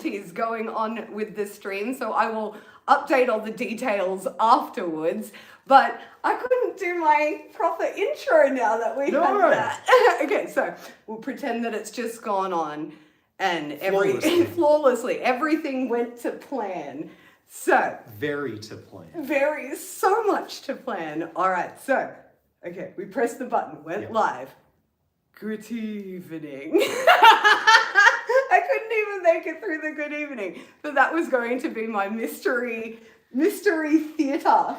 difficulties going on with the stream, so I will update all the details afterwards. But I couldn't do my proper intro now that we had that. Okay, so we'll pretend that it's just gone on and flawlessly everything went to plan. So very to plan. So much to plan. All right, so okay, we pressed the button, went live. Good evening. I couldn't even make it through the good evening, but that was going to be my mystery theatre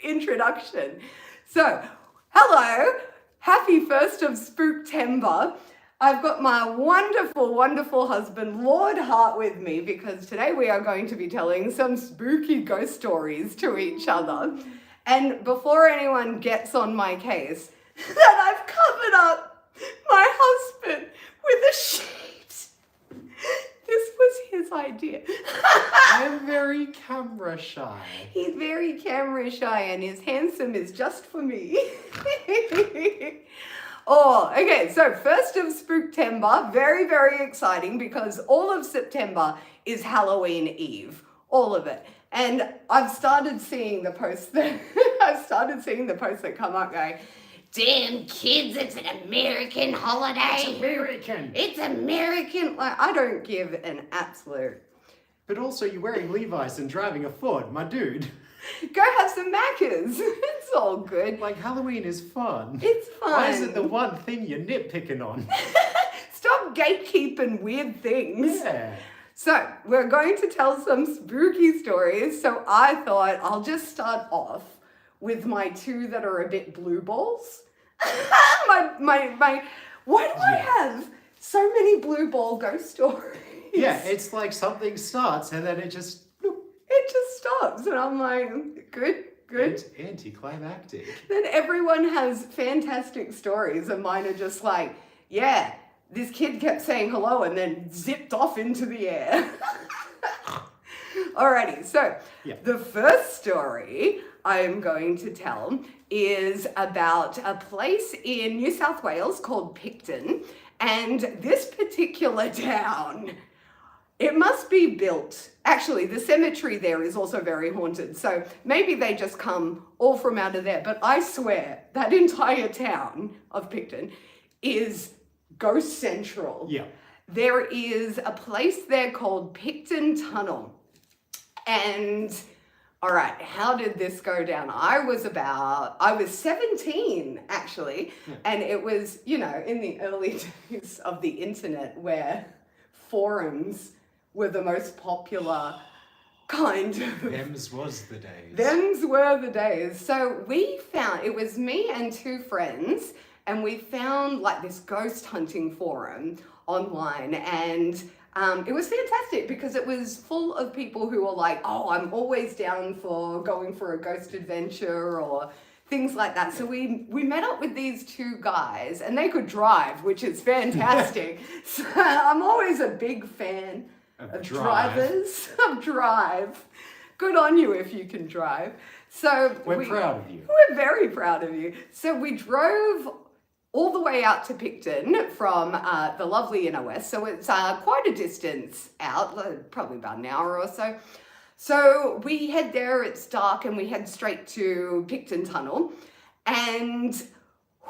introduction. So, hello, happy 1st of Spooktember. I've got my wonderful, wonderful husband, Lord Hart, with me because today we are going to be telling some spooky ghost stories to each other. And before anyone gets on my case, that I've covered up my husband with a sheet. This was his idea. I'm very camera shy. He's very camera shy and his handsome is just for me. Oh, okay, so 1st of Spooktember, very, very exciting because all of September is Halloween Eve, all of it. And I've started seeing the posts that come up going, damn kids, it's an American holiday. It's American. Like, I don't give an absolute. But also you're wearing Levi's and driving a Ford, my dude. Go have some Maccas. It's all good. Like, Halloween is fun. It's fun. Why is it the one thing you're nitpicking on? Stop gatekeeping weird things. Yeah. So, we're going to tell some spooky stories. So I thought I'll just start off with my two that are a bit blue balls. Why do I have so many blue ball ghost stories? Yeah, it's like something starts and then it just stops. And I'm like, good. It's anticlimactic. Then everyone has fantastic stories and mine are just like, yeah, this kid kept saying hello and then zipped off into the air. Alrighty, so the first story I am going to tell is about a place in New South Wales called Picton, and this particular town, it must be built. Actually, the cemetery there is also very haunted, so maybe they just come all from out of there, but I swear that entire town of Picton is ghost central. Yeah. There is a place there called Picton Tunnel. And all right, how did this go down? I was 17 actually, and it was, in the early days of the internet where forums were the most popular kind of. Them's was the days. Them's were the days. So it was me and two friends, and we found like this ghost hunting forum online, and it was fantastic because it was full of people who were like, oh, I'm always down for going for a ghost adventure or things like that. So we met up with these two guys and they could drive, which is fantastic. So I'm always a big fan of drivers, of drive. Good on you if you can drive. So we're proud of you. We're very proud of you. So we drove all the way out to Picton from the lovely inner west. So it's quite a distance out, probably about an hour or so. So we head there, it's dark, and we head straight to Picton Tunnel. And,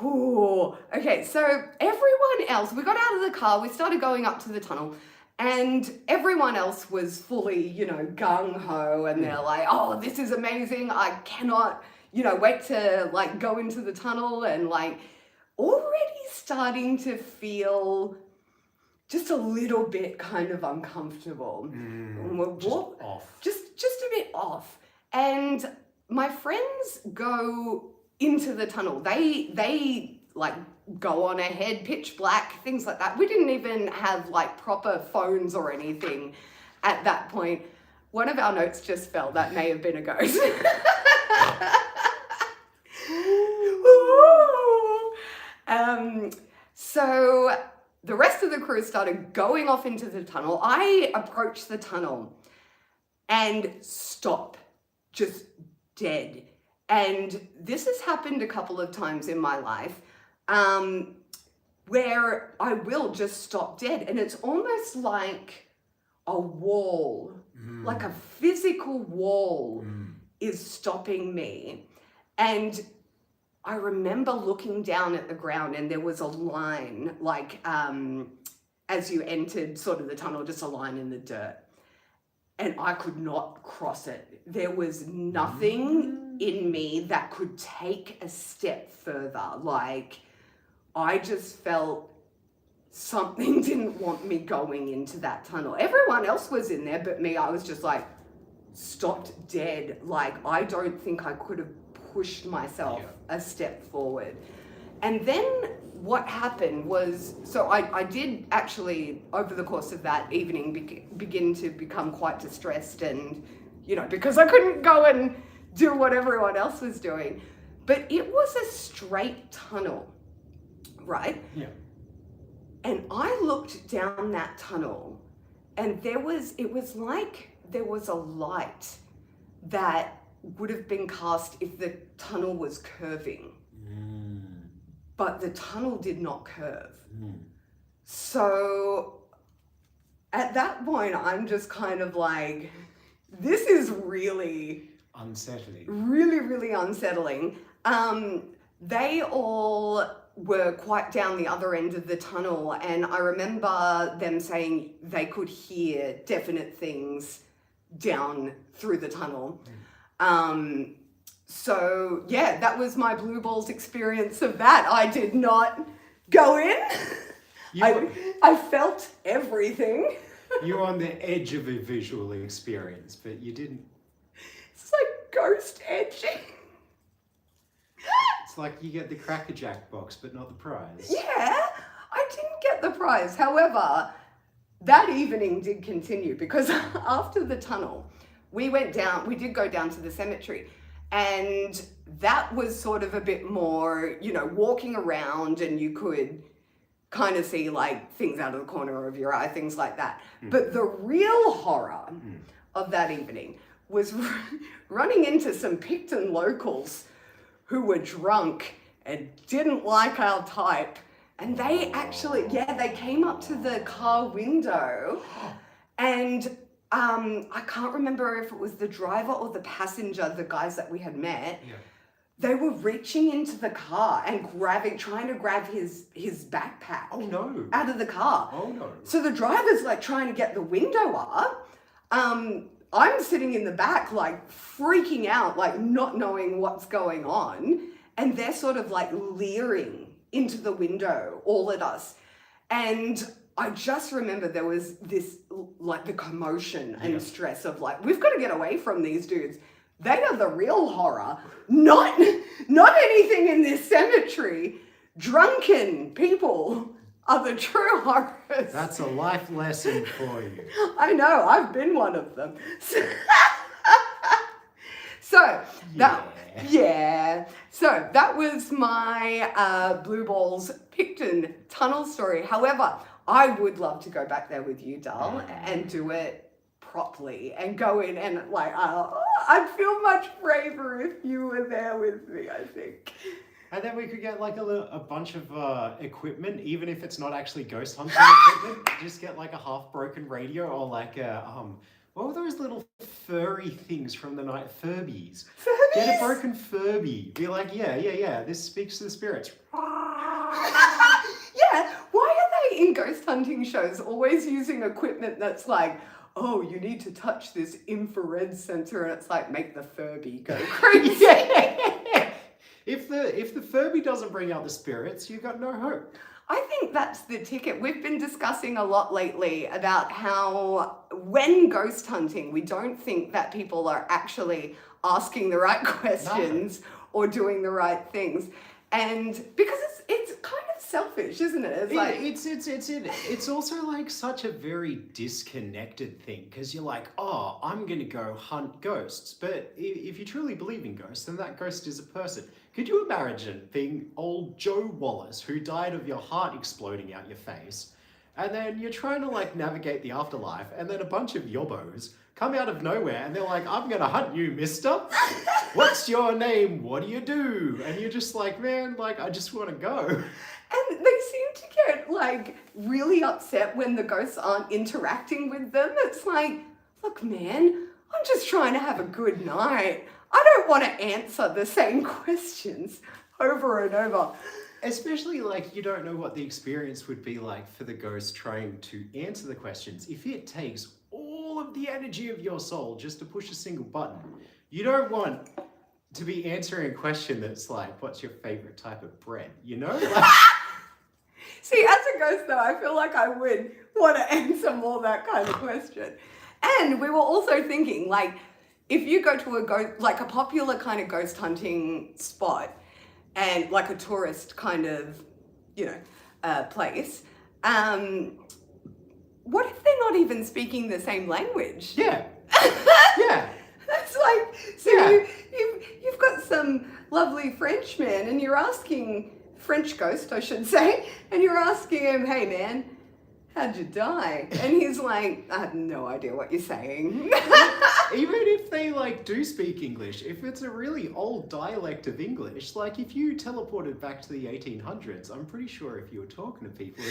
okay, so everyone else, we got out of the car, we started going up to the tunnel, and everyone else was fully, gung-ho, and they're like, oh, this is amazing, I cannot, wait to, go into the tunnel, and, already starting to feel just a little bit kind of uncomfortable. Just a bit off. And my friends go into the tunnel. They go on ahead, pitch black, things like that. We didn't even have proper phones or anything at that point. One of our notes just fell. That may have been a ghost. So the rest of the crew started going off into the tunnel. I approached the tunnel and stop, just dead. And this has happened a couple of times in my life, where I will just stop dead. And it's almost like a wall, like a physical wall is stopping me. And I remember looking down at the ground and there was a line, like as you entered sort of the tunnel, just a line in the dirt. And I could not cross it. There was nothing in me that could take a step further. Like, I just felt something didn't want me going into that tunnel. Everyone else was in there but me. I was just like, stopped dead. Like, I don't think I could have pushed myself a step forward. And then what happened was, so I did actually, over the course of that evening, begin to become quite distressed and, you know, because I couldn't go and do what everyone else was doing. But it was a straight tunnel, right? Yeah. And I looked down that tunnel and it was like there was a light that would have been cast if the tunnel was curving. But the tunnel did not curve. So at that point, I'm just kind of like, this is really unsettling. Really, really unsettling. They all were quite down the other end of the tunnel, and I remember them saying they could hear definite things down through the tunnel. So yeah, that was my blue balls experience of that. I did not go in. I felt everything. You were on the edge of a visual experience, but you didn't. It's like ghost edging. It's like you get the Cracker Jack box, but not the prize. Yeah, I didn't get the prize. However, that evening did continue because after the tunnel, we did go down to the cemetery. And that was sort of a bit more, you know, walking around and you could kind of see like things out of the corner of your eye, things like that. But the real horror of that evening was running into some Picton locals who were drunk and didn't like our type. And they actually, they came up to the car window and I can't remember if it was the driver or the passenger, the guys that we had met. Yeah. They were reaching into the car and trying to grab his backpack. Oh no! Out of the car. Oh no! So the driver's like trying to get the window up. I'm sitting in the back like freaking out, like not knowing what's going on, and they're sort of like leering into the window, all at us, and I just remember there was this, like, the commotion and stress of, like, we've got to get away from these dudes. They are the real horror, not anything in this cemetery. Drunken people are the true horrors. That's a life lesson for you. I know, I've been one of them. So that was my Blue Balls Picton tunnel story. However, I would love to go back there with you, Dal, and do it properly and go in and like, I'd feel much braver if you were there with me, I think. And then we could get like a bunch of equipment, even if it's not actually ghost hunting equipment. Just get like a half-broken radio or like a, what were those little furry things from the night? Furbies. Furbies? Get a broken Furby. Be like, yeah, this speaks to the spirits. Yeah, why are they in ghost hunting shows always using equipment that's like, oh, you need to touch this infrared sensor, and it's like, make the Furby go crazy. If the Furby doesn't bring out the spirits, you've got no hope. I think that's the ticket. We've been discussing a lot lately about how when ghost hunting, we don't think that people are actually asking the right questions or doing the right things. And because it's kind of selfish, isn't it? It's also like such a very disconnected thing, because you're like, oh, I'm gonna go hunt ghosts, but if you truly believe in ghosts, then that ghost is a person. Could you imagine being old Joe Wallace, who died of your heart exploding out your face, and then you're trying to like navigate the afterlife, and then a bunch of yobbos come out of nowhere and they're like, I'm gonna hunt you, mister. What's your name? What do you do? And you're just like, man, like, I just want to go. And they seem to get like really upset when the ghosts aren't interacting with them. It's like, look, man, I'm just trying to have a good night. I don't want to answer the same questions over and over. Especially like you don't know what the experience would be like for the ghost trying to answer the questions. If it takes all of the energy of your soul just to push a single button, you don't want to be answering a question that's like, what's your favorite type of bread? You know? Like, See, as a ghost though, I feel like I would want to answer more that kind of question. And we were also thinking, like, if you go to a ghost, like a popular kind of ghost hunting spot, and like a tourist kind of, place, what if they're not even speaking the same language? yeah. Yeah. That's like, so Yeah. you've got some lovely Frenchman and you're asking, French ghost I should say, and you're asking him, hey man, how'd you die? And he's like, I have no idea what you're saying. Even if they like do speak English, if it's a really old dialect of English, like if you teleported back to the 1800s, I'm pretty sure if you were talking to people,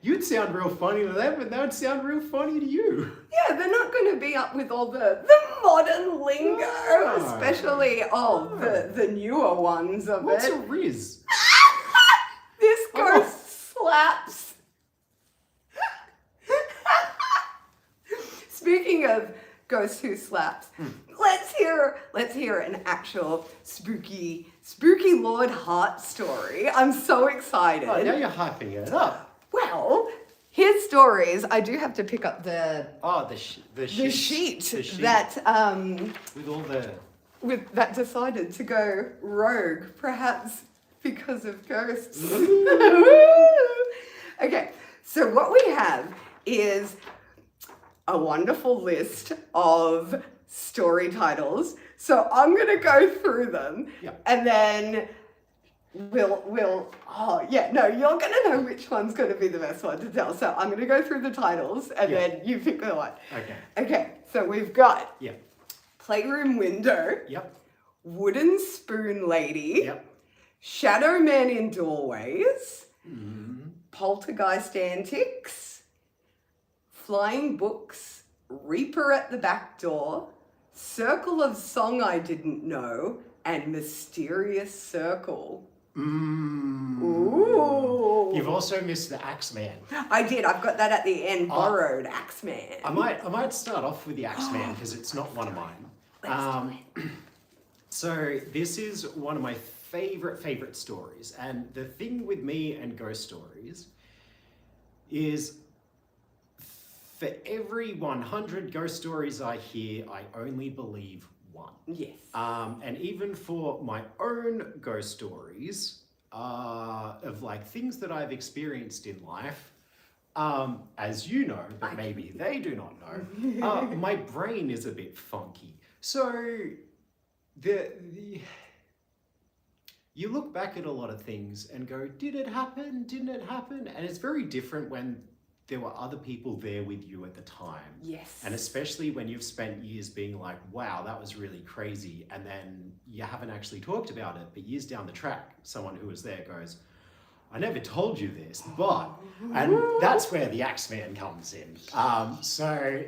you'd sound real funny to them and they would sound real funny to you. Yeah, they're not going to be up with all the modern lingo, No. especially the newer ones of What's it. a Riz? This Oh. ghost slaps. Speaking of ghosts who slaps, let's hear an actual spooky Lord Hart story. I'm so excited. Oh, now you're hyping it up. Well, his stories. I do have to pick up the The sheet sheet. that With all the... that decided to go rogue, perhaps because of ghosts. Okay, so what we have is a wonderful list of story titles. So I'm gonna go through them, Yeah. and then you're gonna know which one's gonna be the best one to tell. So I'm gonna go through the titles, and Yeah. then you pick the one. Okay. Okay, so we've got Yeah. Playroom Window, Yep. Wooden Spoon Lady, Yep. Shadow Man in Doorways, Mm. Poltergeist Antics, Flying Books, Reaper at the Back Door, Circle of Song I Didn't Know, and Mysterious Circle. Mm. Ooh. You've also missed the Axeman. I did, I've got that at the end, borrowed Axeman. I might start off with the Axeman because it's not one of mine. Let's do it. So this is one of my favorite stories, and the thing with me and ghost stories is for every 100 ghost stories I hear, I only believe one. Yes. And even for my own ghost stories of like things that I've experienced in life, as you know, but maybe they do not know, my brain is a bit funky. So you look back at a lot of things and go, did it happen? Didn't it happen? And it's very different when there were other people there with you at the time. Yes. And especially when you've spent years being like, wow, that was really crazy. And then you haven't actually talked about it, but years down the track, someone who was there goes, I never told you this, but, and that's where the Axeman comes in. So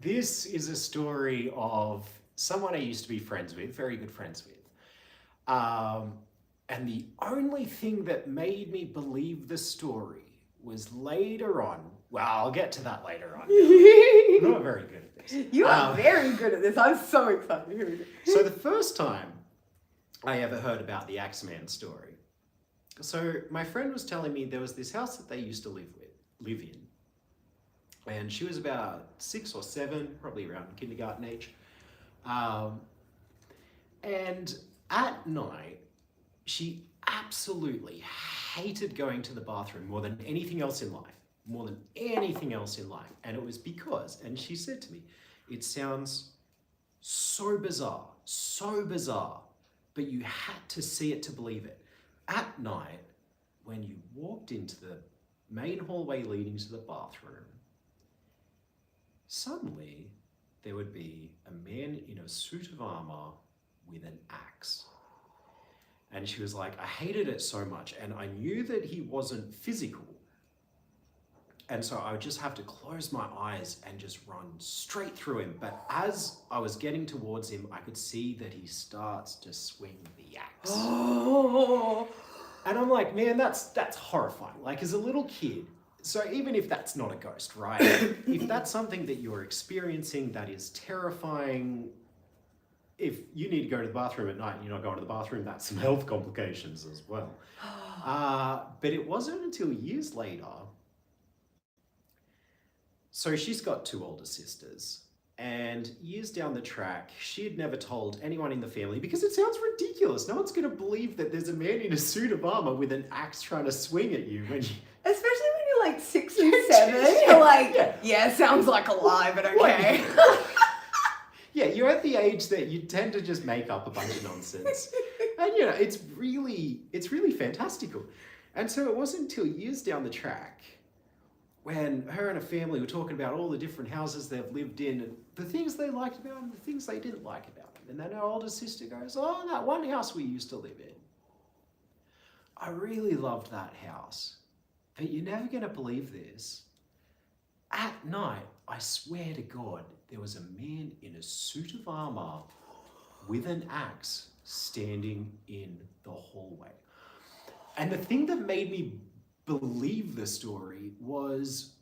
this is a story of someone I used to be friends with, very good friends with. And the only thing that made me believe the story was later on. Well, I'll get to that later on. I'm not very good at this. You are very good at this. I'm so excited. Here we go. So the first time I ever heard about the Axeman story, so my friend was telling me there was this house that they used to live in. And she was about 6 or 7, probably around kindergarten age. And at night, she absolutely hated going to the bathroom more than anything else in life. And it was because, and she said to me, it sounds so bizarre, but you had to see it to believe it. At night, when you walked into the main hallway leading to the bathroom, suddenly there would be a man in a suit of armor with an axe. And she was like, I hated it so much. And I knew that he wasn't physical, And so I would just have to close my eyes and just run straight through him. But as I was getting towards him, I could see that he starts to swing the axe. Oh. And I'm like, man, that's horrifying. Like, as a little kid, so even if that's not a ghost, right? If that's something that you're experiencing that is terrifying, if you need to go to the bathroom at night and you're not going to the bathroom, that's some health complications as well. But it wasn't until years later. So she's got 2 older sisters. And years down the track, she had never told anyone in the family because it sounds ridiculous. No one's going to believe that there's a man in a suit of armor with an axe trying to swing at you when you... Especially when you're like 6 or 7. You're like, yeah, sounds like a lie, but okay. Yeah, you're at the age that you tend to just make up a bunch of nonsense. And you know, it's really fantastical. And so it wasn't until years down the track when her and her family were talking about all the different houses they've lived in and the things they liked about them and the things they didn't like about them. And then her older sister goes, oh, that one house we used to live in. I really loved that house. But you're never going to believe this. At night, I swear to God, there was a man in a suit of armor with an axe standing in the hallway. And the thing that made me believe the story was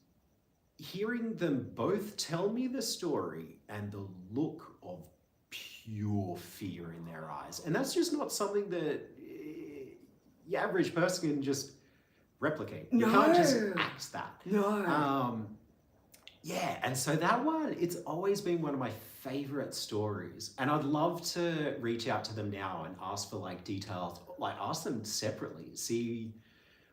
hearing them both tell me the story and the look of pure fear in their eyes. And that's just not something that the average person can just replicate. You can't just act that. No. Yeah, and so that one, it's always been one of my favorite stories. And I'd love to reach out to them now and ask for like details, like ask them separately, see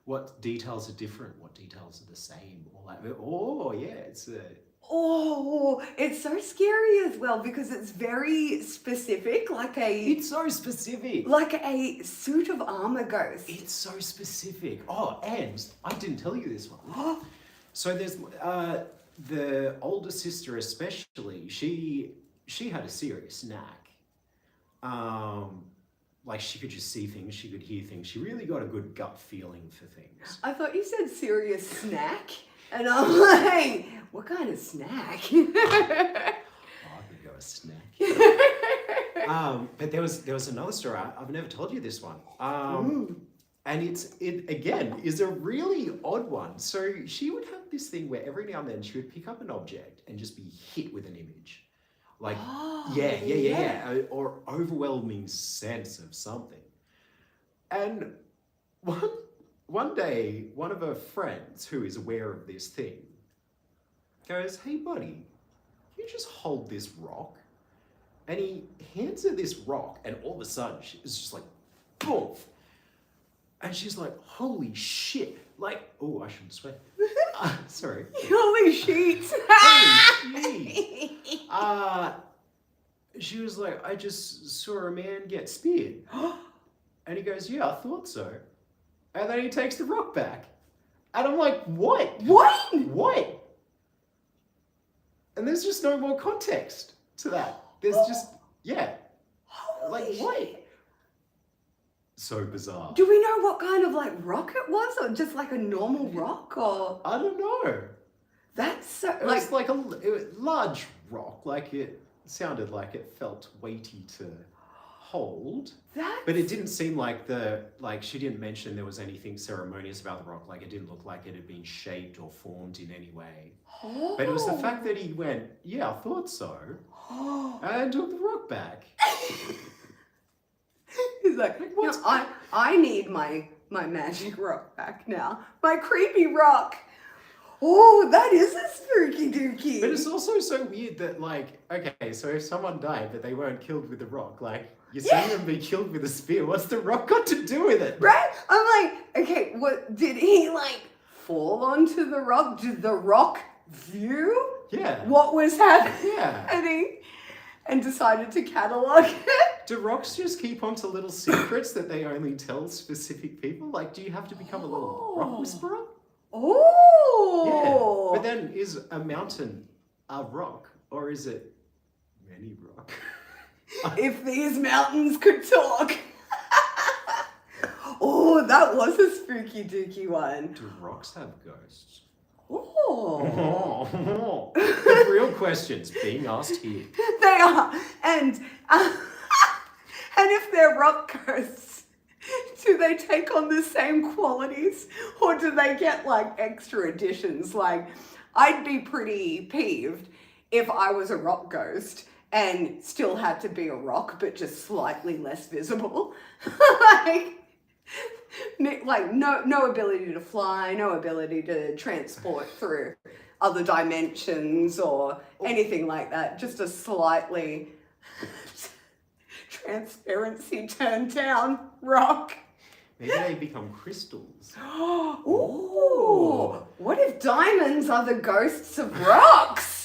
what details are different, what details are the same, all that. Oh, yeah, it's a... Oh, it's so scary as well because it's very specific, like a... It's so specific. Like a suit of armor ghost. It's so specific. Oh, and I didn't tell you this one. So there's... the older sister especially, she had a serious knack. Like she could just see things, she could hear things. She really got a good gut feeling for things. I thought you said serious snack. And I'm like, what kind of snack? Oh, I could go a snack. But there was another story. I've never told you this one. And it again is a really odd one. So she would have this thing where every now and then she would pick up an object and just be hit with an image. Like, or overwhelming sense of something. And one day, one of her friends who is aware of this thing goes, hey buddy, you just hold this rock. And he hands her this rock and all of a sudden it's just like, boom. And she's like, holy shit. Like, oh, I shouldn't swear. Sorry. Holy sheets. Holy shit. She was like, I just saw a man get speared. And he goes, yeah, I thought so. And then he takes the rock back. And I'm like, what? What? What? And there's just no more context to that. There's just, yeah. Holy like, shit. what? So bizarre. Do we know what kind of like rock it was, or just like a normal rock, or? I don't know. That's so It was like a large rock. Like it sounded like it felt weighty to hold. But it didn't seem like she didn't mention there was anything ceremonious about the rock. Like it didn't look like it had been shaped or formed in any way. Oh. But it was the fact that he went, yeah, I thought so. And took the rock back. He's like, no, I need my magic rock back now. My creepy rock. Oh, that is a spooky dookie. But it's also so weird that like, okay, so if someone died but they weren't killed with a rock, like you're seeing them be killed with a spear, what's the rock got to do with it? Right? I'm like, okay, what did he like fall onto the rock? Did the rock view? Yeah. What was happening? Yeah. And decided to catalog it? Do rocks just keep onto little secrets that they only tell specific people? Like, do you have to become a little rock whisperer? Oh! Yeah. But then, is a mountain a rock? Or is it many rock? If these mountains could talk. Oh, that was a spooky dooky one. Do rocks have ghosts? Oh. The real questions being asked here. They are. And if they're rock ghosts, do they take on the same qualities or do they get like extra additions? Like, I'd be pretty peeved if I was a rock ghost and still had to be a rock but just slightly less visible. like no ability to fly, no ability to transport through other dimensions or anything like that. Just a slightly transparency turned down rock. Maybe they become crystals. Ooh, what if diamonds are the ghosts of rocks?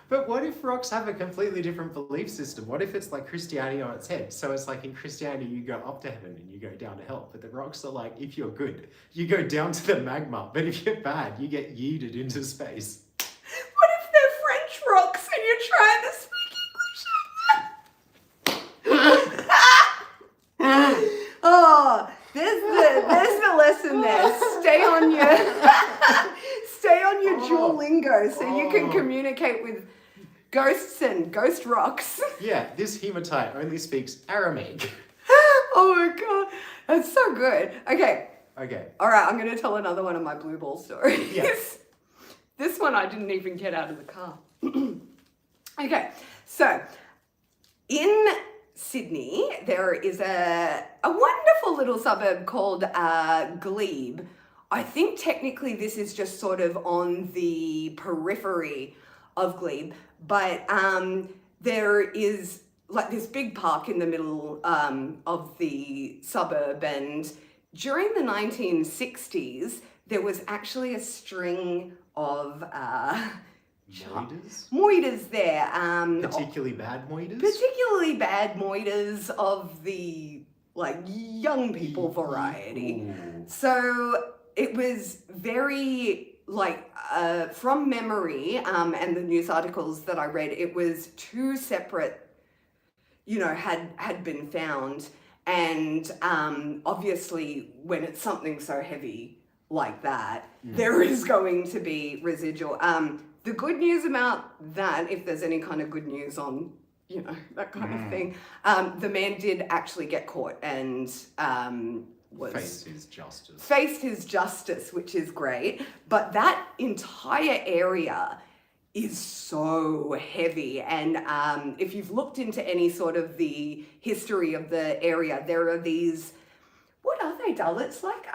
But what if rocks have a completely different belief system? What if it's like Christianity on its head? So it's like in Christianity, you go up to heaven and you go down to hell. But the rocks are like, if you're good, you go down to the magma. But if you're bad, you get yeeted into space. What if they're French rocks and you're trying to speak English? Oh, there's the lesson there. Stay on your Duolingo so you can communicate with ghosts and ghost rocks. Yeah, this hematite only speaks Aramaic. Oh my god, that's so good. Okay. Okay. All right, I'm going to tell another one of my blue ball stories. Yes. This one I didn't even get out of the car. Okay, so in Sydney, there is a wonderful little suburb called Glebe. I think technically this is just sort of on the periphery of Glebe, but there is like this big park in the middle of the suburb, and during the 1960s, there was actually a string of moiders there. Particularly bad moiders? Particularly bad moiders of the like young people variety. Ooh. So it was very like from memory and the news articles that I read, it was two separate, had been found. And obviously when it's something so heavy like that, there is going to be residual. The good news about that, if there's any kind of good news on, that kind of thing, the man did actually get caught and faced his justice, which is great. But that entire area is so heavy. And if you've looked into any sort of the history of the area, there are these, what are they, Dull? It's like,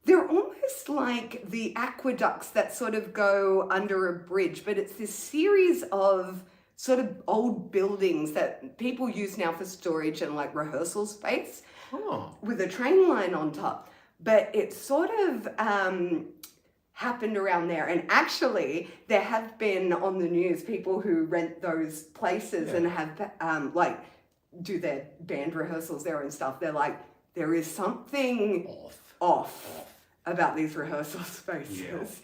they're almost like the aqueducts that sort of go under a bridge, but it's this series of sort of old buildings that people use now for storage and like rehearsal space with a train line on top. But it sort of happened around there. And actually, there have been on the news people who rent those places and have do their band rehearsals there and stuff. They're like, there is something off about these rehearsal spaces.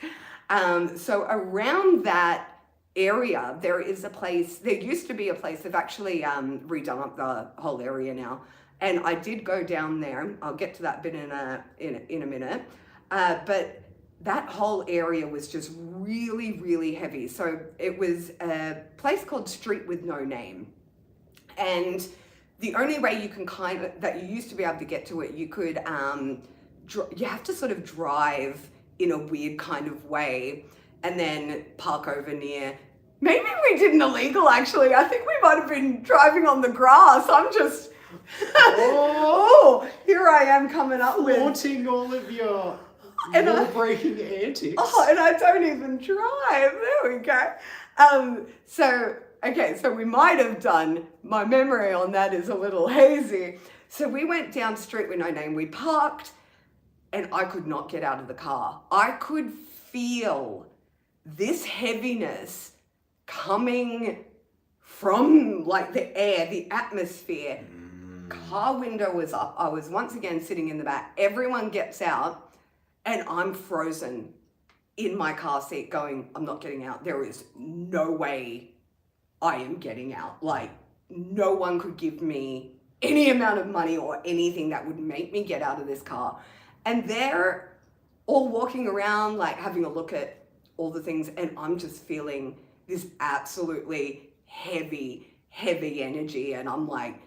Yeah. So around that area, there is a place, there used to be a place, they've actually redone up the whole area now. And I did go down there. I'll get to that bit in a minute. But that whole area was just really, really heavy. So it was a place called Street with No Name. And the only way you can that you used to be able to get to it, you could, you have to sort of drive in a weird kind of way and then park over near. Maybe we did an illegal, actually. I think we might have been driving on the grass. I'm just, here I am coming up flaunting all of your law-breaking antics. Oh, and I don't even drive. There we go. So we might have done, my memory on that is a little hazy. So we went down Street with No Name, we parked, and I could not get out of the car. I could feel this heaviness coming from like the air, the atmosphere. Car window was up. I was once again sitting in the back. Everyone gets out and I'm frozen in my car seat going, I'm not getting out. There is no way I am getting out. Like, no one could give me any amount of money or anything that would make me get out of this car. And there all walking around, like having a look at all the things, and I'm just feeling this absolutely heavy energy, and I'm like,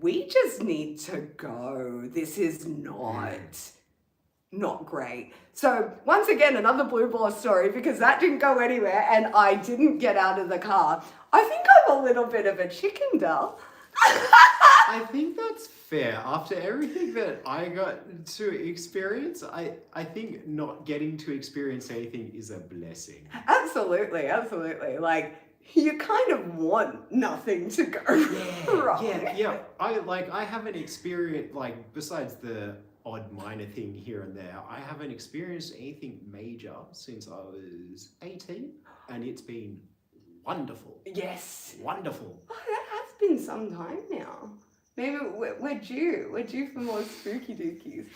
we just need to go. This is not great. So once again, another blue ball story, because that didn't go anywhere and I didn't get out of the car. I think I'm a little bit of a chicken, Del. I think that's fair. After everything that I got to experience, I think not getting to experience anything is a blessing. Absolutely. Like, you kind of want nothing to go wrong. Yeah. I haven't experienced, like, besides the odd minor thing here and there, I haven't experienced anything major since I was 18, and it's been wonderful. Yes. Wonderful. Oh, that has been some time now. Maybe we're due for more spooky dookies.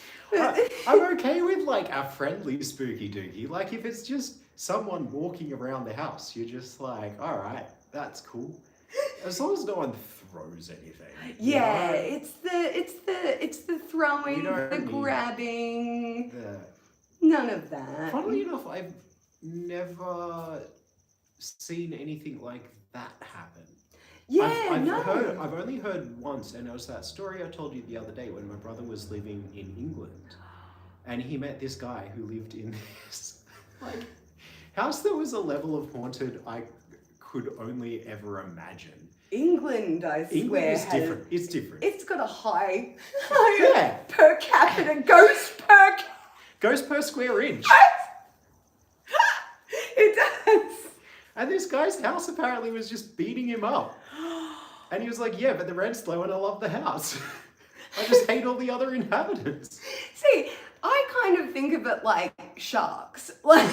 I'm okay with, like, a friendly spooky dookie. Like, if it's just someone walking around the house, you're just like, all right, that's cool. As long as no one throws anything. Yeah, it's the throwing, You know the me. grabbing, none of that. Funnily enough, I've never seen anything like that happen. Yeah, I've only heard once, and it was that story I told you the other day when my brother was living in England, and he met this guy who lived in this like house that was a level of haunted I could only ever imagine. England, I swear, England is different. It's different. It's got a high Yeah. per capita Ghost per square inch. It does. And this guy's house apparently was just beating him up. And he was like, yeah, but the rent's low and I love the house. I just hate all the other inhabitants. See, I kind of think of it like sharks. Like,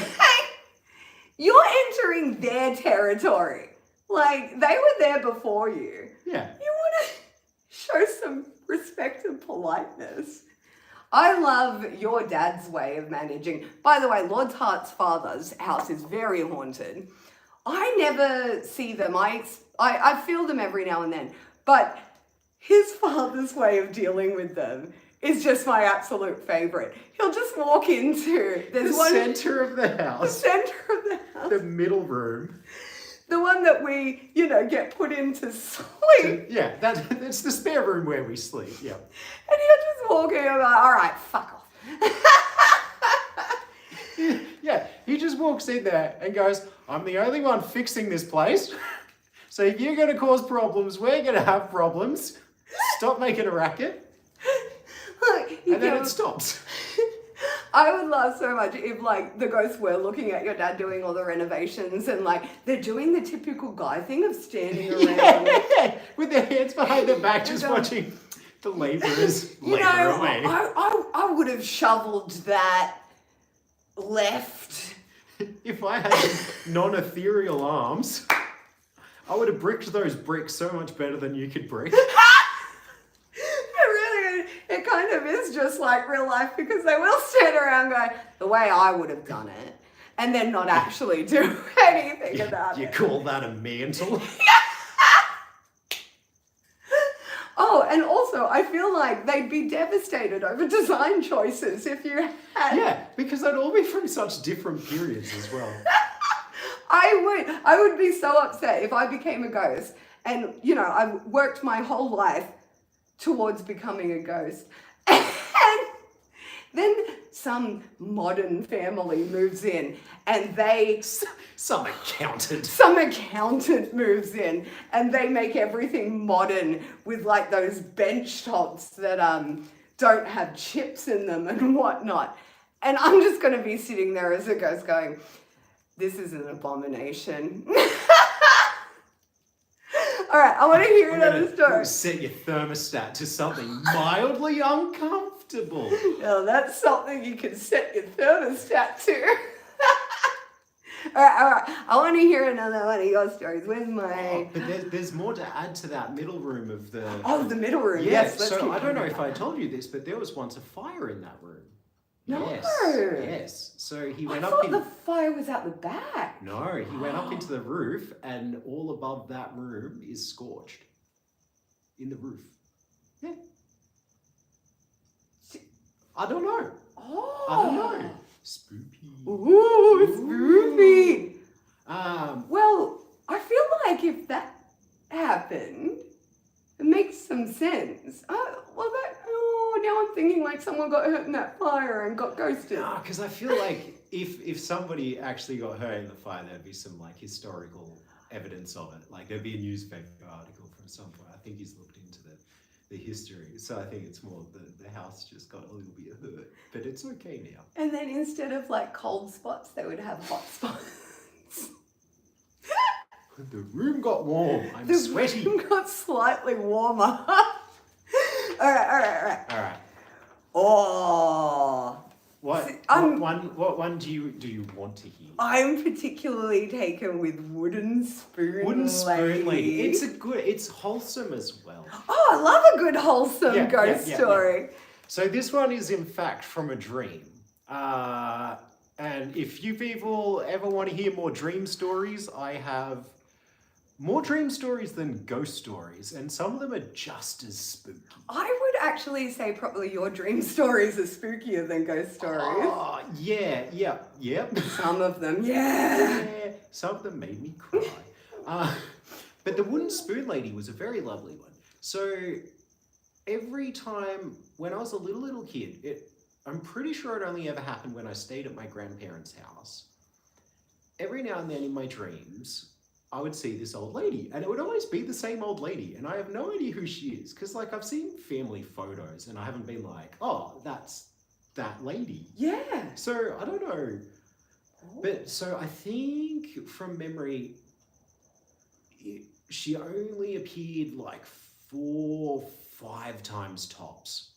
you're entering their territory. Like, they were there before you. Yeah. You want to show some respect and politeness. I love your dad's way of managing. By the way, Lord Hart's father's house is very haunted. I never see them. I feel them every now and then. But his father's way of dealing with them is just my absolute favorite. He'll just walk into The center of the the house. center of the house. The middle room. The one that we, get put into sleep. Yeah, that's the spare room where we sleep. Yeah. And he'll just walk in and be like, all right, fuck off. Yeah, he just walks in there and goes, I'm the only one fixing this place. So if you're going to cause problems, we're going to have problems. Stop making a racket. And then it stops. I would love so much if, the ghosts were looking at your dad doing all the renovations and, they're doing the typical guy thing of standing around. Yeah, with their hands behind their back, just watching the labourers labour away. I would have shoveled that left. If I had non-ethereal arms, I would have bricked those bricks so much better than you could brick. It kind of is just like real life, because they will stand around going, the way I would have done it, and then not actually do anything about it. You call that a mantle? Oh, and also, I feel like they'd be devastated over design choices if you had... Yeah, because they'd all be from such different periods as well. I would be so upset if I became a ghost and, I've worked my whole life towards becoming a ghost. And then some modern family moves in and they... Some accountant. Some accountant moves in and they make everything modern with those bench tops that don't have chips in them and whatnot. And I'm just going to be sitting there as a ghost going, this is an abomination. All right, I want to hear another story. Set your thermostat to something mildly uncomfortable. Well, that's something you can set your thermostat to. All right. I want to hear another one of your stories. Where's my... But there's more to add to that middle room of the... Oh, the middle room. Yeah, Yes. Let's so I don't know if I told you this, but there was once a fire in that room. No. Yes. So he went I up thought in... the fire was out the back. No, he went up into the roof, and all above that room is scorched. In the roof. Yeah. I don't know. Oh. I don't know. Spooky. Ooh, spooky. Well, I feel like if that happened, it makes some sense. Now I'm thinking like someone got hurt in that fire and got ghosted. no, because I feel like if somebody actually got hurt in the fire, there'd be some like historical evidence of it. Like there'd be a newspaper article from somewhere. I think he's looked into the history. So I think it's more the house just got a little bit hurt, but it's okay now. And then instead of like cold spots, they would have hot spots. The room got warm. I'm sweaty. The room got slightly warmer. All right. All right. Oh. What one do you want to hear? I'm particularly taken with Wooden Spoon Wooden Spoon Lady. Lady. It's wholesome as well. Oh, I love a good wholesome ghost story. Yeah. So this one is in fact from a dream. And if you people ever want to hear more dream stories, I have more dream stories than ghost stories, and some of them are just as spooky. I would actually say probably your dream stories are spookier than ghost stories. Oh, yeah. Some of them, yeah. Some of them made me cry. But the Wooden Spoon Lady was a very lovely one. So every time when I was a little kid, I'm pretty sure it only ever happened when I stayed at my grandparents' house. Every now and then in my dreams, I would see this old lady, and it would always be the same old lady, and I have no idea who she is, because like I've seen family photos, and I haven't been like, oh, that's that lady. Yeah. So I don't know, but so I think from memory, she only appeared like 4, 5 times tops.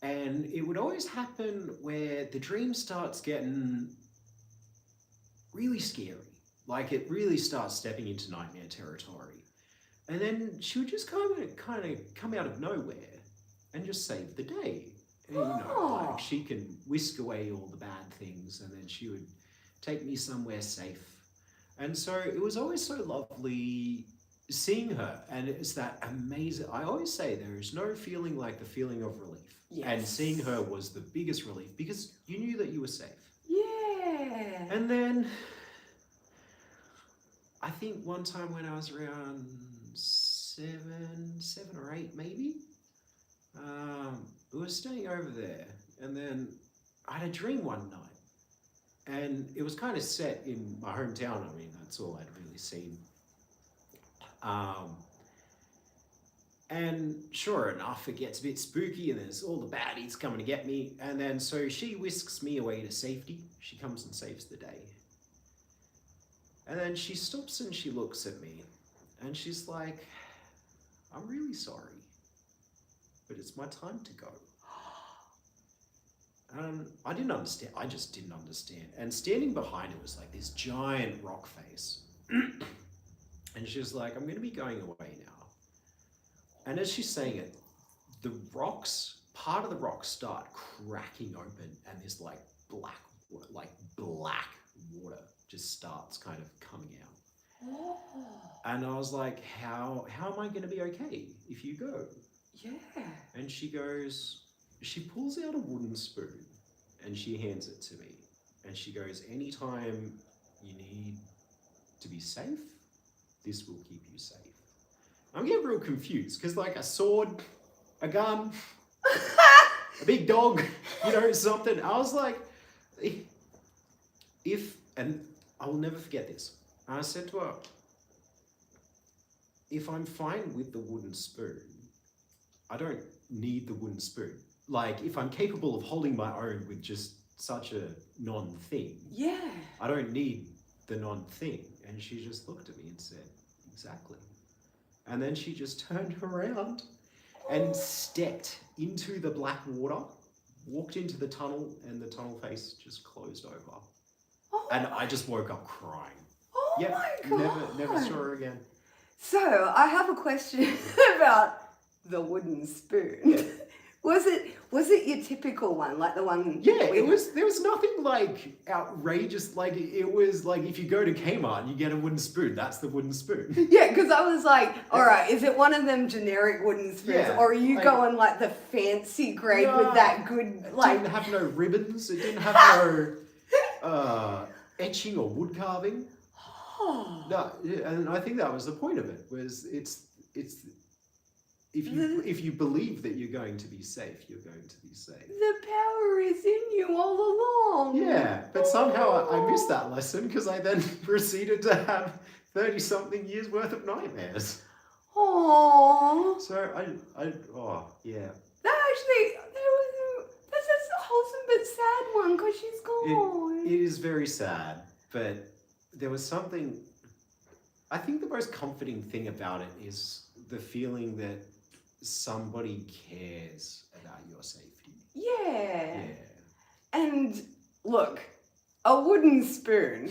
And it would always happen where the dream starts getting really scary. Like it really starts stepping into nightmare territory. And then she would just kind of come out of nowhere and just save the day. And, like she can whisk away all the bad things, and then she would take me somewhere safe. And so it was always so lovely seeing her. And it's that amazing, I always say there is no feeling like the feeling of relief. Yes. And seeing her was the biggest relief because you knew that you were safe. Yeah. And then I think one time when I was around 7 or 8 maybe, we were staying over there, and then I had a dream one night, and it was kind of set in my hometown. I mean, that's all I'd really seen. And sure enough, it gets a bit spooky, and there's all the baddies coming to get me, and then so she whisks me away to safety. She comes and saves the day. And then she stops and she looks at me, and she's like, I'm really sorry, but it's my time to go. And I didn't understand. I just didn't understand. And standing behind her was like this giant rock face. And she was like, I'm going to be going away now. And as she's saying it, part of the rocks start cracking open, and this like black water just starts kind of coming out. Oh. And I was like, how am I going to be okay if you go? Yeah. And she pulls out a wooden spoon and she hands it to me. And she goes, anytime you need to be safe, this will keep you safe. I'm getting real confused because like a sword, a gun, a big dog, something. I was like, and I will never forget this. I said to her, if I'm fine with the wooden spoon, I don't need the wooden spoon. Like, if I'm capable of holding my own with just such a non-thing, yeah, I don't need the non-thing. And she just looked at me and said, exactly. And then she just turned around and stepped into the black water, walked into the tunnel, and the tunnel face just closed over. And I just woke up crying. Oh my God. Never saw her again. So I have a question about the wooden spoon. Yeah. Was it your typical one, like the one? Yeah, it was. There was nothing like outrageous. Like it was like if you go to Kmart, and you get a wooden spoon. That's the wooden spoon. Yeah, because I was like, all right, is it one of them generic wooden spoons, Yeah, or are you like- going like the fancy grade with that good It like? didn't have no ribbons. It didn't have no etching or wood carving. Oh. No, yeah, and I think that was the point of it. Was it's if you believe that you're going to be safe, you're going to be safe. The power is in you all along. Yeah, but somehow I missed that lesson because I then proceeded to have 30-something years worth of nightmares. Aww. So yeah. That's a wholesome but sad one because she's gone. It is very sad, but there was something. I think the most comforting thing about it is the feeling that somebody cares about your safety. Yeah. Yeah. And look, a wooden spoon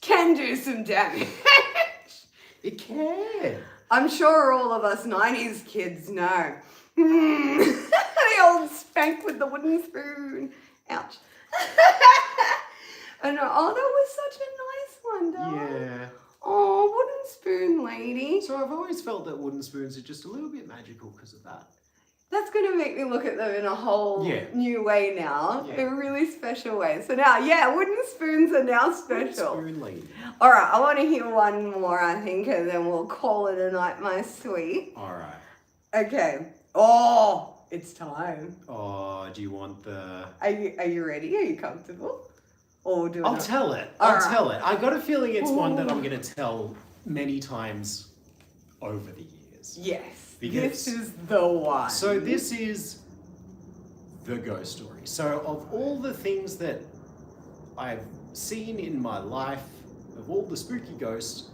can do some damage. It can. I'm sure all of us 90s kids know. The old spank with the wooden spoon. Ouch. I know. Oh, that was such a nice one, darling. Yeah. Oh, wooden spoon lady. So I've always felt that wooden spoons are just a little bit magical because of that. That's going to make me look at them in a whole new way now. Yeah. In a really special way. So now, yeah, wooden spoons are now special. Wooden spoon lady. All right, I want to hear one more, I think, and then we'll call it a night, my sweet. All right. Okay. Oh, it's time. Oh, do you want the... Are you ready? Are you comfortable? Or do I'll not? tell it. All I'll right. tell it. I got a feeling it's one that Ooh. I'm going to tell many times over the years. Yes. Because- This is the one. So this is the ghost story. So of all the things that I've seen in my life, of all the spooky ghosts,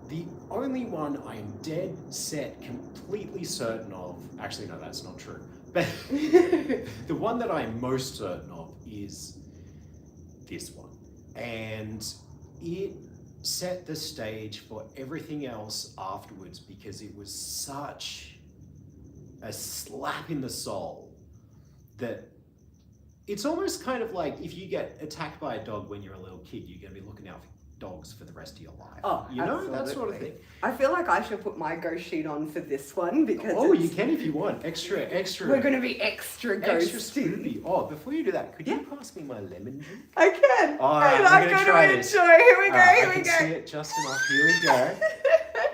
the only one I'm dead set completely certain of, actually no, that's not true, but the one that I'm most certain of is this one. And it set the stage for everything else afterwards because it was such a slap in the soul that it's almost kind of like if you get attacked by a dog when you're a little kid, you're going to be looking out for dogs for the rest of your life. Oh, you know, that sort of absolutely. thing. I feel like I should put my ghost sheet on for this one because Oh, you can if you want. Extra. we're going to be extra Extra ghosty. spoopy. Oh, before you do that, could you pass me my lemon juice? I can. All right, and I'm I'm gonna going try to this. enjoy. Here we go. Alright, Here I we can see go. it just enough. Here we go.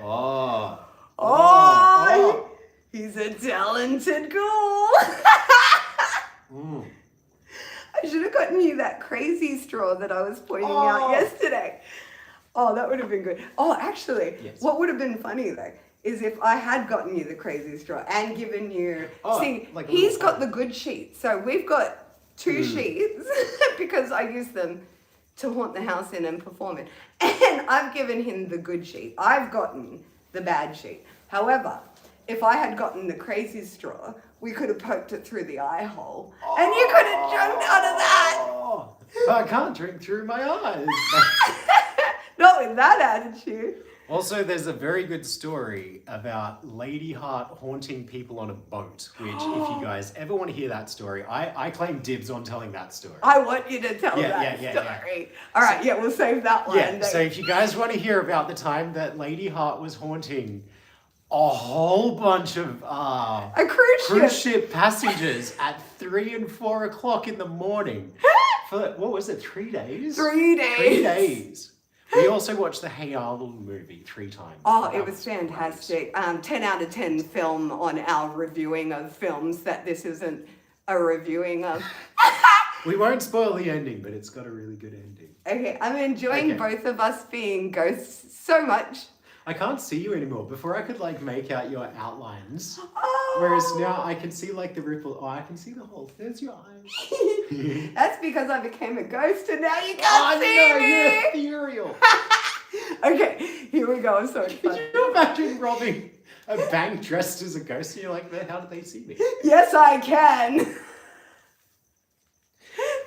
Oh. Oh, he's a talented ghoul. Mm. I should have gotten you that crazy straw that I was pointing Oh. out yesterday. Oh, that would have been good. Oh, actually, Yes. what would have been funny though is if I had gotten you the crazy straw and given you. Oh, see, like a he's little got the good sheet, so we've got two sheets because I use them to haunt the house in and perform it. And I've given him the good sheet. I've gotten the bad sheet. However, if I had gotten the crazy straw, we could have poked it through the eye hole, and you could have jumped out of that. Oh, I can't drink through my eyes. Not with that attitude. Also, there's a very good story about Lady Hart haunting people on a boat, which if you guys ever want to hear that story, I claim dibs on telling that story. I want you to tell that yeah. story. All right, yeah, we'll save that one. Yeah, so if you guys want to hear about the time that Lady Hart was haunting a whole bunch of a cruise ship passengers at 3 and 4 o'clock in the morning for, what was it, 3 days? 3 days. 3 days. We also watched the Hey Arnold movie 3 times. Oh, That it was fantastic. 10 out of 10 film on our reviewing of films that this isn't a reviewing of. We won't spoil the ending, but it's got a really good ending. Okay, I'm enjoying Okay. both of us being ghosts so much. I can't see you anymore. Before I could like make out your outlines. Oh. Whereas now I can see like the ripple. Oh, I can see the whole. There's your eyes. That's because I became a ghost and now you can't see no, me. you're ethereal. Okay, here we go. I'm so excited. Could you imagine robbing a bank dressed as a ghost? And you're like, man, how did they see me? Yes, I can.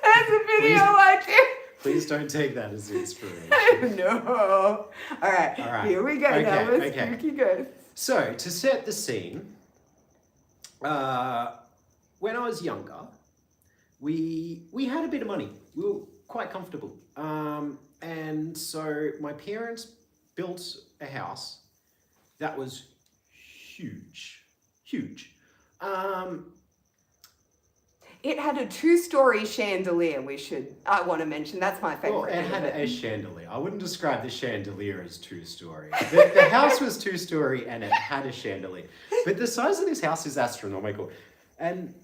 That's a video I do. Please don't take that as inspiration. No. All right, here we go. Now Okay, we're okay. spooky ghosts. So, to set the scene, when I was younger, we had a bit of money. We were quite comfortable. And so my parents built a house that was huge. It had a 2-story chandelier, I want to mention. That's my Well, favorite. it had a chandelier. I wouldn't describe the chandelier as 2-story. The house was 2-story and it had a chandelier. But the size of this house is astronomical. And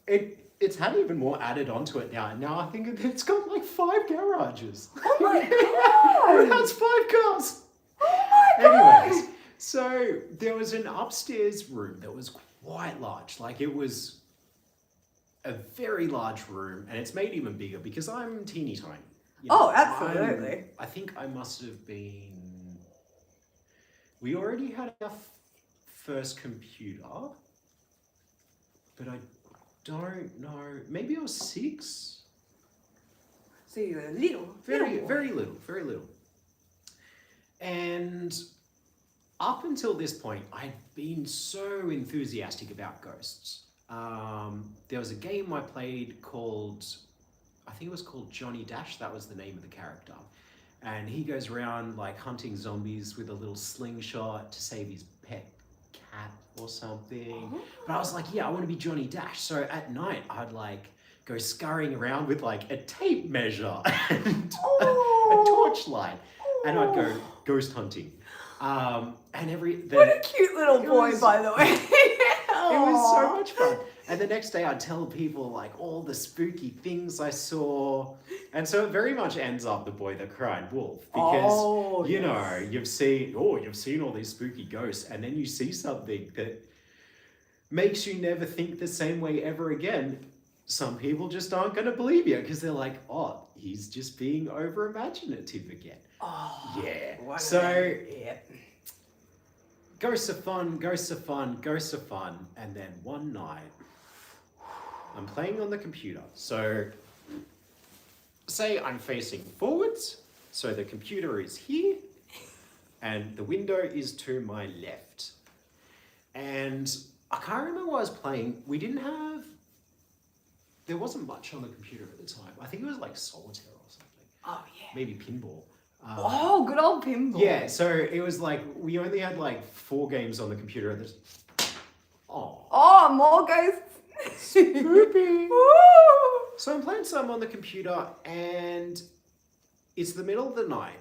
it's had even more added onto it now. And now I think it's got like 5 garages. Oh my God! It has 5 cars. Oh my God! Anyways, so there was an upstairs room that was quite large. Like it was a very large room, and it's made even bigger because I'm teeny tiny. You know, Oh, absolutely. I think I must have been. We already had our first computer, but I don't know. Maybe I was 6. So you were little. Very little. And up until this point, I'd been so enthusiastic about ghosts. There was a game I played called, I think it was called Johnny Dash. That was the name of the character. And he goes around like hunting zombies with a little slingshot to save his pet cat or something. Oh. But I was like, yeah, I want to be Johnny Dash. So at night, I'd like go scurrying around with like a tape measure and a torchlight. And I'd go ghost hunting. And What a cute little boy, was- by the way. It was so much fun. And the next day I'd tell people like all the spooky things I saw. And so it very much ends up the boy that cried wolf. Because, you know, you've seen all these spooky ghosts. And then you see something that makes you never think the same way ever again. Some people just aren't going to believe you because they're like, oh, he's just being over imaginative again. Oh, Yeah. So yeah. ghosts are fun. And then one night, I'm playing on the computer. So, say I'm facing forwards. So the computer is here. And the window is to my left. And I can't remember what I was playing. There wasn't much on the computer at the time. I think it was like solitaire or something. Oh, yeah. Maybe pinball. Good old pinball. Yeah, so it was like, we only had like 4 games on the computer at this. Oh, more ghosts. Spooky. Woo! So I'm playing some on the computer and it's the middle of the night.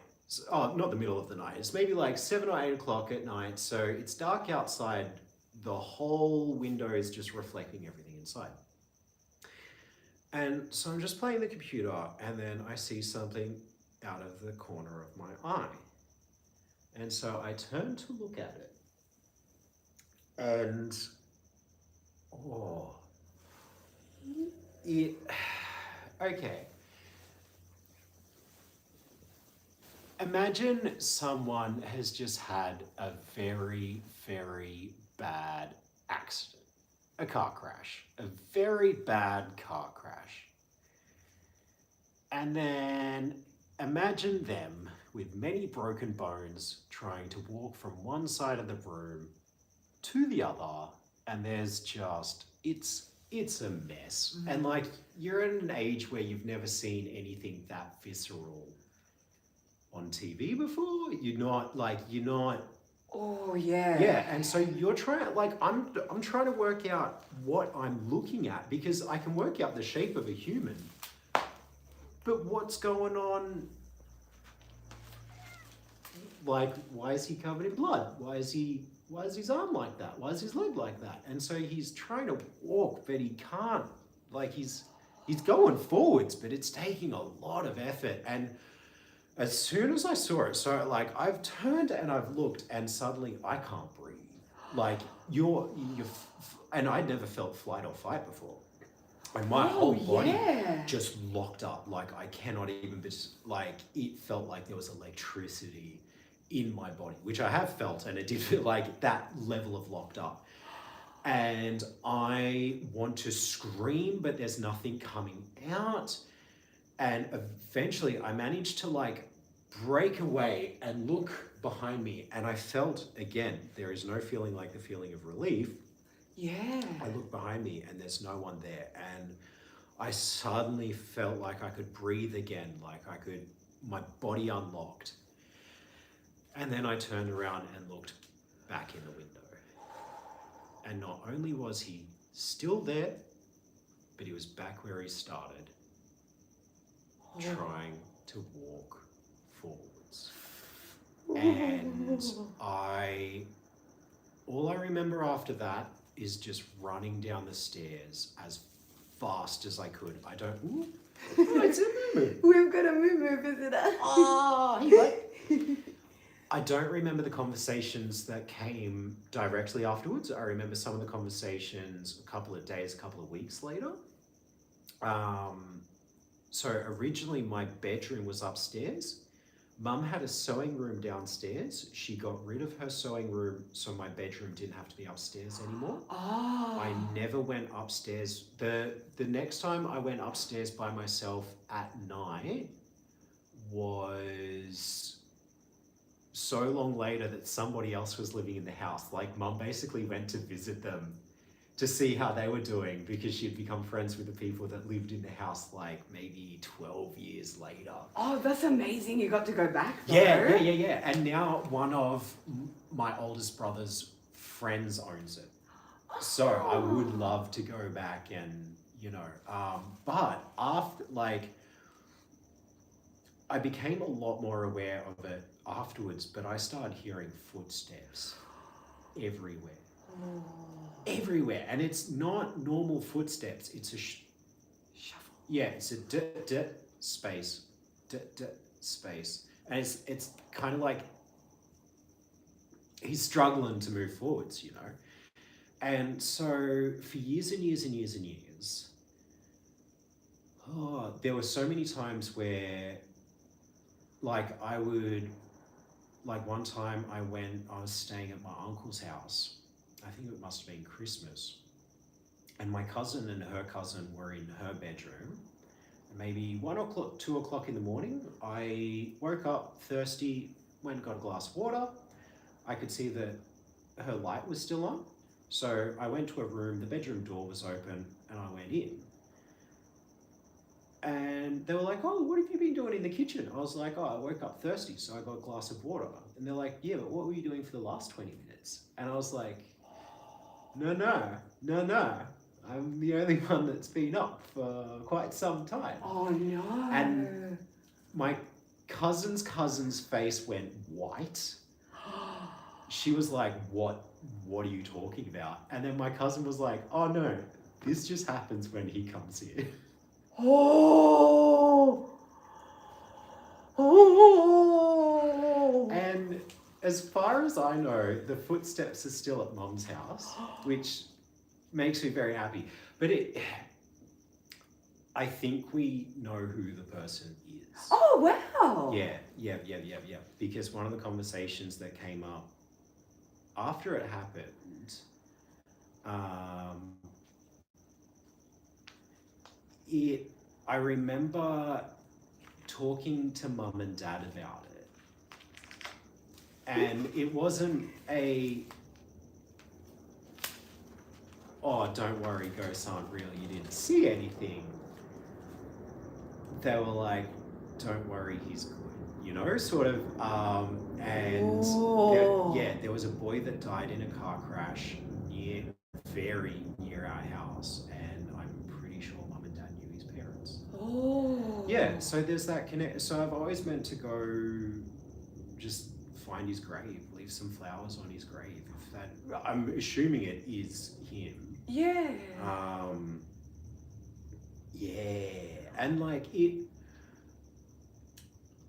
Not the middle of the night. It's maybe like 7 or 8 o'clock at night. So it's dark outside. The whole window is just reflecting everything inside. And so I'm just playing the computer and then I see something out of the corner of my eye. And so I turn to look at it. And, okay. Imagine someone has just had a very, very bad accident. A car crash. A very bad car crash. And then imagine them with many broken bones trying to walk from one side of the room to the other, and there's just, it's a mess. Mm-hmm. And like, you're at an age where you've never seen anything that visceral on TV before. You're not. Oh, yeah. Yeah, and so you're trying, like, I'm trying to work out what I'm looking at because I can work out the shape of a human. But what's going on? Like, why is he covered in blood? Why is his arm like that? Why is his leg like that? And so he's trying to walk, but he can't. Like, he's going forwards, but it's taking a lot of effort. And as soon as I saw it, so like I've turned and I've looked and suddenly I can't breathe. Like and I'd never felt flight or fight before. And my whole body just locked up. Like I cannot even, like it felt like there was electricity in my body, which I have felt, and it did feel like that level of locked up. And I want to scream, but there's nothing coming out. And eventually I managed to like break away and look behind me. And I felt, again, there is no feeling like the feeling of relief. Yeah. I look behind me and there's no one there. And I suddenly felt like I could breathe again, my body unlocked. And then I turned around and looked back in the window. And not only was he still there, but he was back where he started, trying to walk forwards. And all I remember after that is just running down the stairs as fast as I could. I don't. Ooh, oh, it's a moo-moo. We've got a moo-moo visitor. Oh, what? I don't remember the conversations that came directly afterwards. I remember some of the conversations a couple of days, a couple of weeks later. So originally my bedroom was upstairs. Mum had a sewing room downstairs. She got rid of her sewing room so my bedroom didn't have to be upstairs anymore. Oh. I never went upstairs. The next time I went upstairs by myself at night was so long later that somebody else was living in the house. Like, Mum basically went to visit them to see how they were doing because she'd become friends with the people that lived in the house like maybe 12 years later. Oh, that's amazing. You got to go back though. Yeah. And now one of my oldest brother's friends owns it. So I would love to go back and, but after, I became a lot more aware of it afterwards, but I started hearing footsteps everywhere. Everywhere. And it's not normal footsteps. It's a shuffle. Yeah, it's a space, space. And it's kind of like he's struggling to move forwards, And so for years and years and years and years, there were so many times where one time I was staying at my uncle's house. I think it must have been Christmas. And my cousin and her cousin were in her bedroom. Maybe 1 o'clock, 2 o'clock in the morning, I woke up thirsty, went and got a glass of water. I could see that her light was still on. So I went to a room, the bedroom door was open, and I went in. And they were like, "Oh, what have you been doing in the kitchen?" I was like, "Oh, I woke up thirsty, so I got a glass of water." And they're like, "Yeah, but what were you doing for the last 20 minutes? And I was like, No. I'm the only one that's been up for quite some time." Oh no. And my cousin's face went white. She was like, What are you talking about? And then my cousin was like, "Oh no, this just happens when he comes here." Oh. And as far as I know, the footsteps are still at Mum's house, which makes me very happy. But I think we know who the person is. Oh, wow. Yeah. Because one of the conversations that came up after it happened, I remember talking to Mum and Dad about it. And it wasn't "Oh, don't worry, ghosts aren't real, you didn't see anything." They were like, "Don't worry, he's good," sort of. And there was a boy that died in a car crash very near our house, and I'm pretty sure Mum and Dad knew his parents. Oh. Yeah, so there's that connect. So I've always meant to go just find his grave, leave some flowers on his grave. I'm assuming it is him. Yeah. And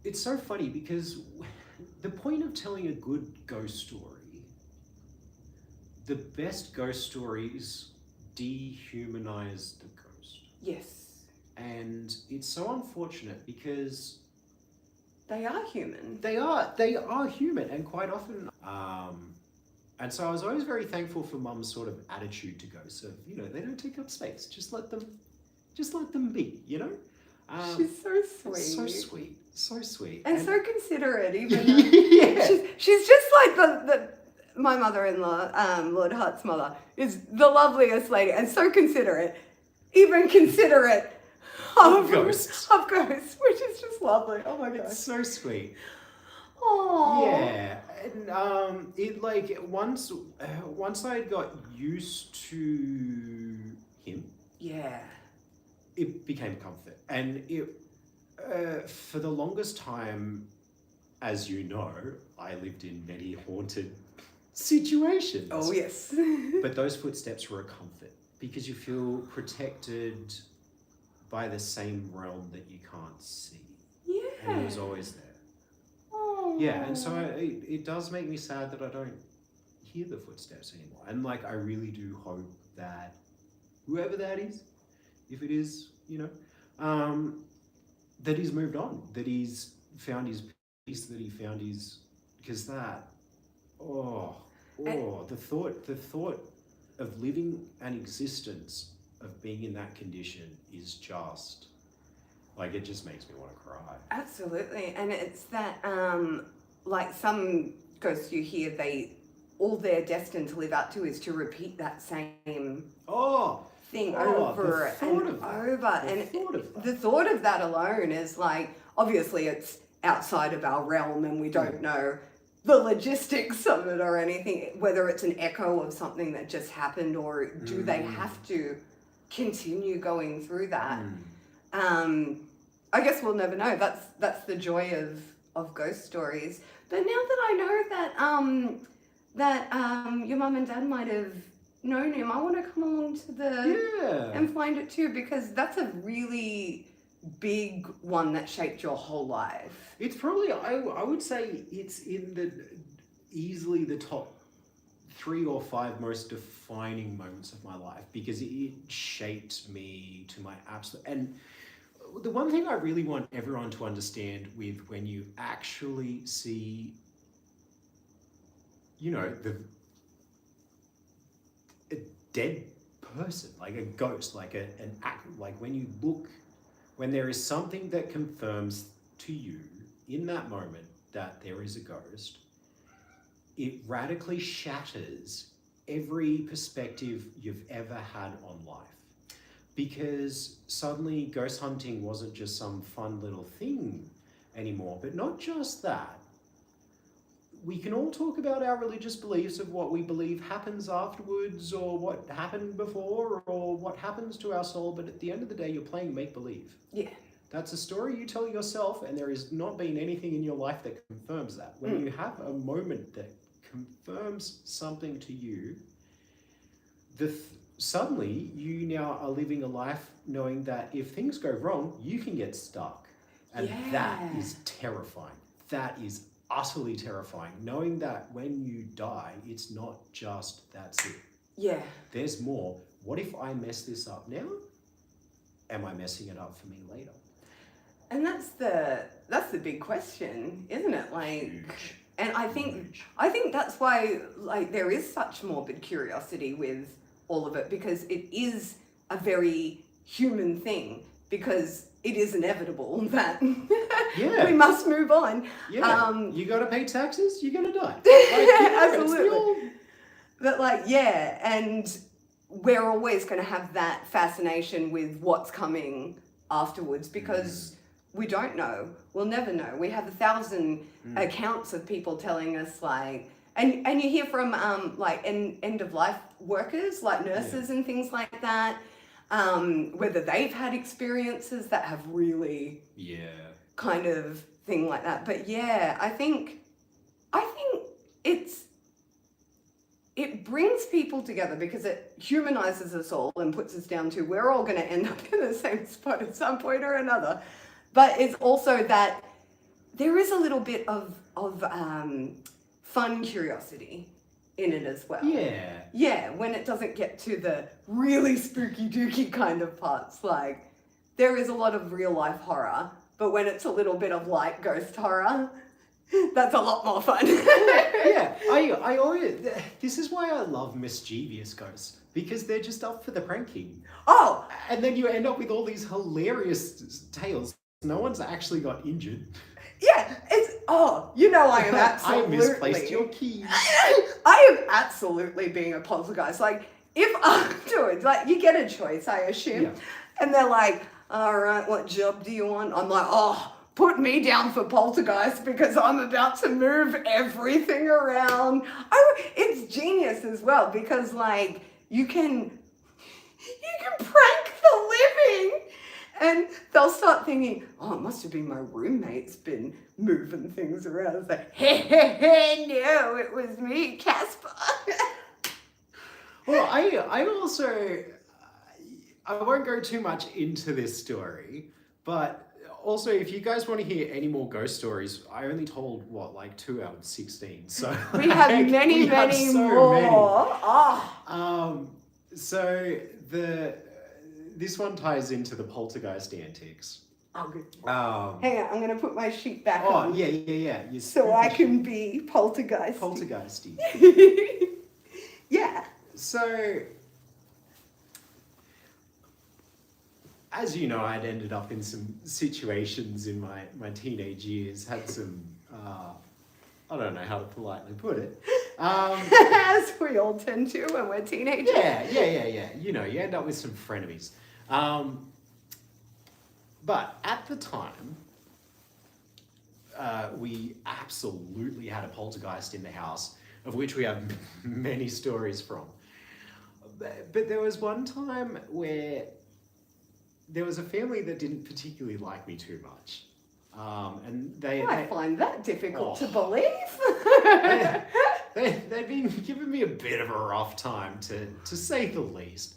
it's so funny because the point of telling a good ghost story, the best ghost stories dehumanize the ghost. Yes. And it's so unfortunate because they are human. They are human, and quite often and so I was always very thankful for Mum's sort of attitude to ghosts of, they don't take up space. Just let them be, She's so sweet. So sweet. And so considerate, even. Yeah. She's just like the my mother-in-law, Lord Hart's mother, is the loveliest lady and so considerate, even considerate Of ghosts. of ghosts, which is just lovely. Oh my gosh. It's so sweet. Oh. Yeah, and it like once I got used to him, Yeah. it became comfort, and it for the longest time, as you know, I lived in many haunted situations. Oh yes. But those footsteps were a comfort because you feel protected by the same realm that you can't see, Yeah. and it was always there. Oh. Yeah, and so it does make me sad that I don't hear the footsteps anymore. And like, I really do hope that whoever that is, if it is, that he's moved on, that he's found his peace, that he found his, because that, the thought of living an existence of being in that condition is just, like, it just makes me want to cry. Absolutely. And it's that, like some ghosts you hear, all they're destined to live up to is to repeat that same thing over and over. And the thought of that alone is like, obviously it's outside of our realm and we don't know the logistics of it or anything, whether it's an echo of something that just happened or do they have to continue going through that. I guess we'll never know. That's the joy of ghost stories. But now that I know that your mum and dad might have known him, I want to come along to and find it too, because that's a really big one that shaped your whole life. It's probably, I would say it's in easily the top 3 or 5 most defining moments of my life, because it shaped me to my absolute. And the one thing I really want everyone to understand with when you actually see, a dead person, like a ghost, like an act, like when there is something that confirms to you in that moment that there is a ghost, it radically shatters every perspective you've ever had on life. Because suddenly ghost hunting wasn't just some fun little thing anymore. But not just that. We can all talk about our religious beliefs of what we believe happens afterwards, or what happened before, or what happens to our soul. But at the end of the day, you're playing make-believe. Yeah. That's a story you tell yourself, and there has not been anything in your life that confirms that. When you have a moment that confirms something to you, suddenly you now are living a life knowing that if things go wrong, you can get stuck. And that is terrifying. That is utterly terrifying. Knowing that when you die, it's not just that's it. Yeah. There's more. What if I mess this up now? Am I messing it up for me later? And that's the big question, isn't it? Like, Huge. and I think that's why, like, there is such morbid curiosity with all of it, because it is a very human thing, because it is inevitable that we must move on. Yeah. You got to pay taxes, you're going to die. Absolutely. But and we're always going to have that fascination with what's coming afterwards, because we don't know. We'll never know. We have 1,000 accounts of people telling us, like, and you hear from end of life workers, like nurses and things like that, whether they've had experiences that have really kind of thing like that. But I think it brings people together, because it humanizes us all and puts us down to, we're all going to end up in the same spot at some point or another. But it's also that there is a little bit of fun curiosity in it as well. Yeah, when it doesn't get to the really spooky dooky kind of parts. Like, there is a lot of real life horror, but when it's a little bit of light ghost horror, that's a lot more fun. I always, this is why I love mischievous ghosts, because they're just up for the pranking. Oh! And then you end up with all these hilarious tales. No one's actually got injured. Yeah, Oh, you know I am I absolutely. misplaced your keys. I am absolutely being a poltergeist. Like, if afterwards, like, you get a choice, I assume, Yeah. and they're like, all right, what job do you want? I'm like, oh, put me down for poltergeist because I'm about to move everything around. It's genius as well because, like, you can prank the living. And they'll start thinking, oh, it must have been my roommate's been moving things around. It's like, hey, no, it was me, Casper. Well, I also, I won't go too much into this story, but also if you guys want to hear any more ghost stories, I only told, like 2 out of 16. So We have many more. Many. Oh. So this one ties into the poltergeist antics. Oh, good. Hang on, I'm going to put my sheet back on. Oh, yeah. So I can be poltergeist. Poltergeisty. Yeah. So, as you know, I'd ended up in some situations in my teenage years, had some, I don't know how to politely put it. As we all tend to when we're teenagers. Yeah. You know, you end up with some frenemies. But at the time, we absolutely had a poltergeist in the house, of which we have many stories from. But there was one time where there was a family that didn't particularly like me too much. And I find that difficult to believe. They'd been giving me a bit of a rough time, to say the least.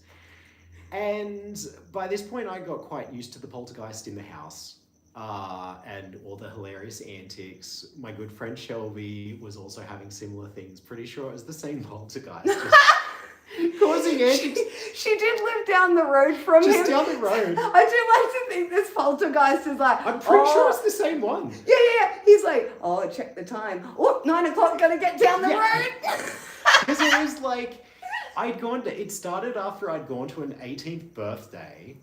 And by this point, I got quite used to the poltergeist in the house and all the hilarious antics. My good friend Shelby was also having similar things. Pretty sure it was the same poltergeist. Just causing antics. She did live down the road from him. Just down the road. I do like to think this poltergeist is like, I'm pretty sure it's the same one. Yeah. He's like, oh, check the time. Oh, 9 o'clock, gotta get down the road. Because it was like, it started after I'd gone to an 18th birthday,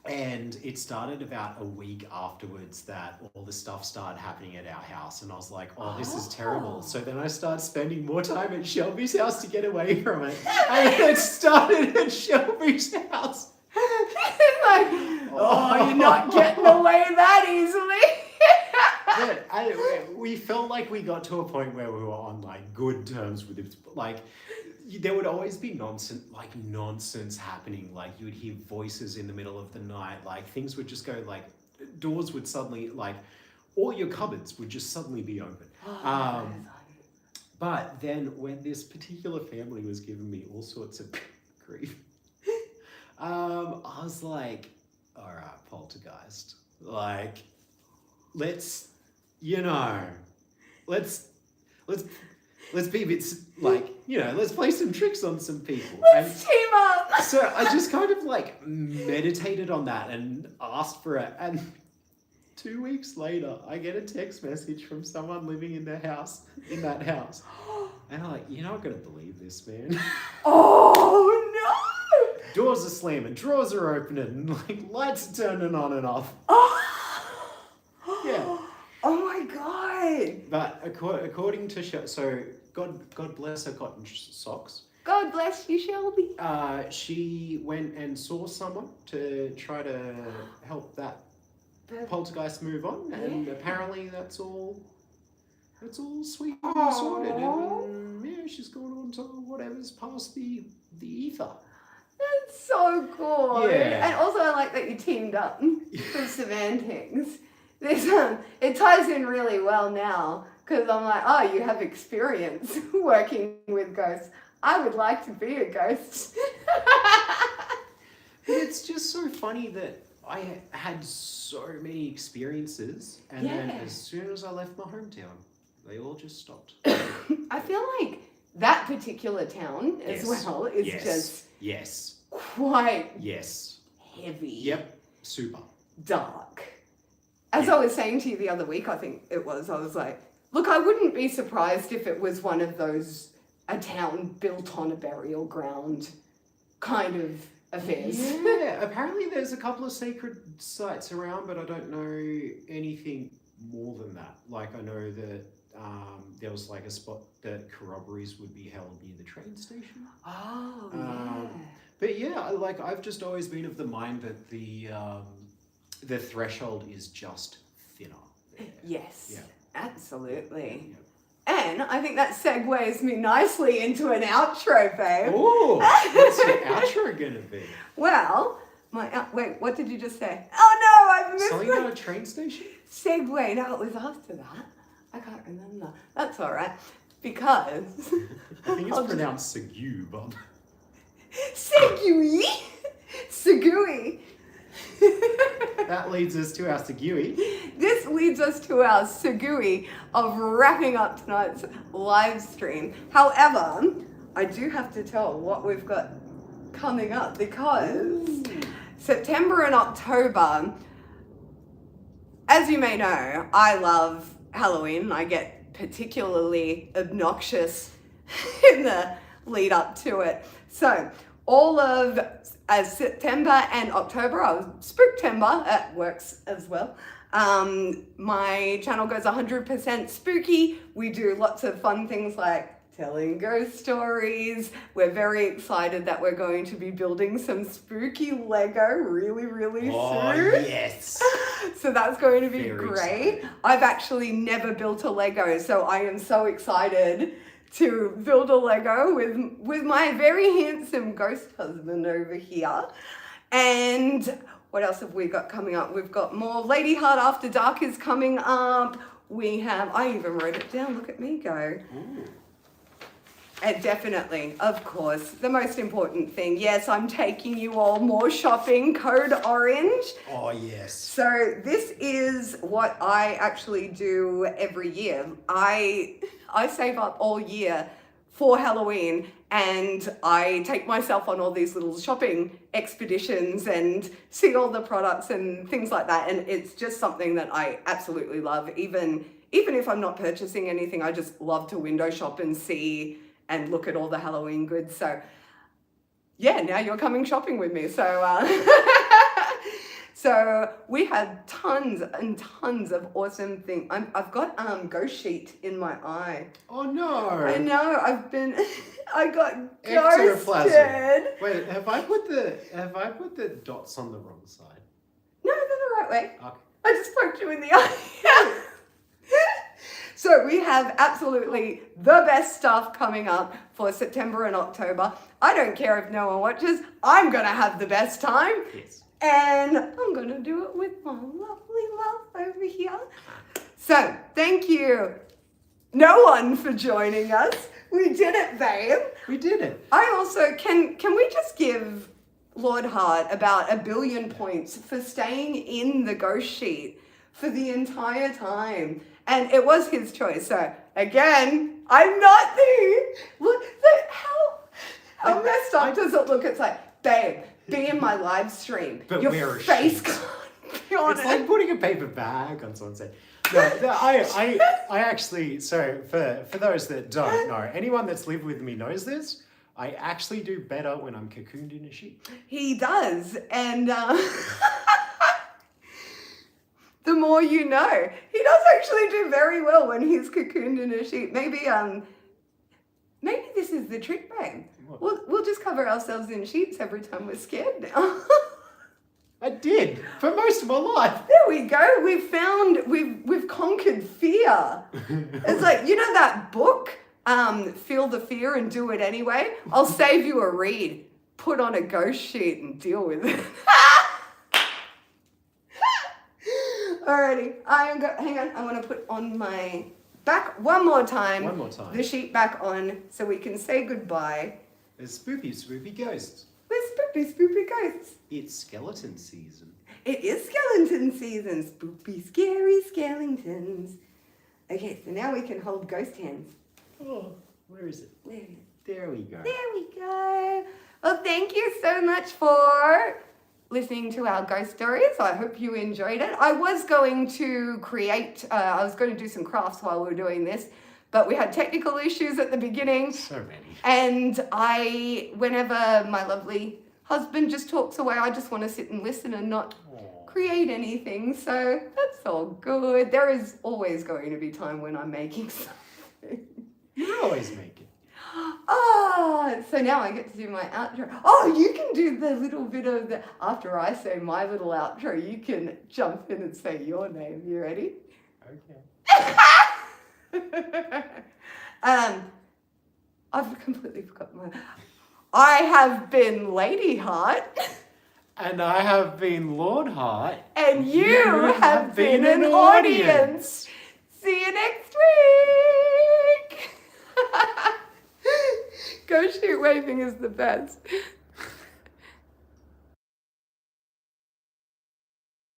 and it started about a week afterwards that all the stuff started happening at our house, and I was like, oh, this is terrible. So then I started spending more time at Shelby's house to get away from it. And then it started at Shelby's house. Like, oh, you're not getting away that easily. But we felt like we got to a point where we were on like good terms with it. Like, there would always be nonsense happening. Like, you would hear voices in the middle of the night. Like, things would just go, like, doors would suddenly, like, all your cupboards would just suddenly be open. But then when this particular family was giving me all sorts of grief, I was like, all right, poltergeist, like, let's be a bit, like, let's play some tricks on some people. Let's team up. So I just kind of like meditated on that and asked for it. And 2 weeks later, I get a text message from someone living in that house. And I'm like, you're not going to believe this, man. Oh, no. Doors are slamming, drawers are opening, like lights are turning on and off. Yeah. Oh my God. But according to so God bless her cotton socks. God bless you, Shelby. She went and saw someone to try to help that poltergeist move on, and apparently that's all sweet and sorted. And yeah, she's gone on to whatever's past the ether. That's so cool. Yeah. And also I like that you teamed up with some antics. It ties in really well now, because I'm like, oh, you have experience working with ghosts. I would like to be a ghost. It's just so funny that I had so many experiences, and then as soon as I left my hometown, they all just stopped. I feel like that particular town as well is just quite heavy. Yep, super. Dark. As I was saying to you the other week, I think it was, I was like, look, I wouldn't be surprised if it was one of those, a town built on a burial ground kind of affairs. Yeah, apparently there's a couple of sacred sites around, but I don't know anything more than that. Like I know that there was like a spot that corroborees would be held near the train station. Oh, yeah. But yeah, like I've just always been of the mind that the threshold is just thinner. There. Yes, Yeah. Absolutely. Yeah. And I think that segues me nicely into an outro, babe. Oh, what's your outro gonna be? Well, wait, what did you just say? Oh no, I've missed Something about a train station? Segue. No, it was after that. I can't remember. That's all right. Because I think it's pronounced Segu, Bob. Segui. Segui. That leads us to our Segui. This leads us to our Segui of wrapping up tonight's live stream. However, I do have to tell what we've got coming up because September and October, as you may know, I love Halloween. I get particularly obnoxious in the lead up to it. So all of September and October, Spooktember, it works as well. My channel goes 100% spooky. We do lots of fun things like telling ghost stories. We're very excited that we're going to be building some spooky Lego really soon. Oh, yes. So that's going to be Very great. excited. I've actually never built a Lego, so I am so excited to build a Lego with my very handsome ghost husband over here. And what else have we got coming up? We've got more Lady Hart After Dark is coming up. We have, I even wrote it down, look at me go. Ooh. And definitely, of course, the most important thing, yes, I'm taking you all more shopping, code orange. Oh, yes. So this is what I actually do every year. I save up all year for Halloween and I take myself on all these little shopping expeditions and see all the products and things like that. And it's just something that I absolutely love. Even if I'm not purchasing anything, I just love to window shop and see and look at all the Halloween goods. So yeah, now you're coming shopping with me. So so we had tons and tons of awesome things. I've got ghost sheet in my eye. Oh, no. I know, I got Ectoplasm. ghosted. Wait, have I put the dots on the wrong side? No, they're the right way. Okay. I just poked you in the eye. So we have absolutely the best stuff coming up for September and October. I don't care if no one watches. I'm going to have the best time. Yes. And I'm going to do it with my lovely love over here. So thank you, no one, for joining us. We did it, babe. We did it. I also, can we just give Lord Hart about 1 billion points for staying in the ghost sheet for the entire time? And it was his choice. So again, I'm not look, how messed up does it look? It's like, babe, be in my live stream. But your wear a face sheet. can't be on It's it. like putting a paper bag on someone's head. No, I actually, so for those that don't know, anyone that's lived with me knows this, I actually do better when I'm cocooned in a sheet. He does. And the more you know. He does actually do very well when he's cocooned in a sheet. Maybe this is the trick, babe. We'll just cover ourselves in sheets every time we're scared now. I did for most of my life. There we go. We've conquered fear. It's like, you know that book, Feel the Fear and Do It Anyway? I'll save you a read. Put on a ghost sheet and deal with it. Alrighty, hang on, I want to put on my back one more time. One more time. The sheet back on so we can say goodbye. There's spoopy ghosts. We're spoopy ghosts. It's skeleton season. It is skeleton season. Spoopy, scary skeletons. Okay, so now we can hold ghost hands. Oh, where is it? There it is. There we go. There we go. Well, thank you so much for listening to our ghost stories. I hope you enjoyed it. I was going to I was going to do some crafts while we were doing this, but we had technical issues at the beginning. So many. And whenever my lovely husband just talks away, I just want to sit and listen and not create anything, so that's all good. There is always going to be time when I'm making something. You're always making. So now I get to do my outro. Oh, you can do the little bit of the, after I say my little outro, you can jump in and say your name. You ready? Okay. I've completely forgotten my. I have been Lady Hart. And I have been Lord Hart. And you have been an audience. See you next week. Go shoot waving is the best.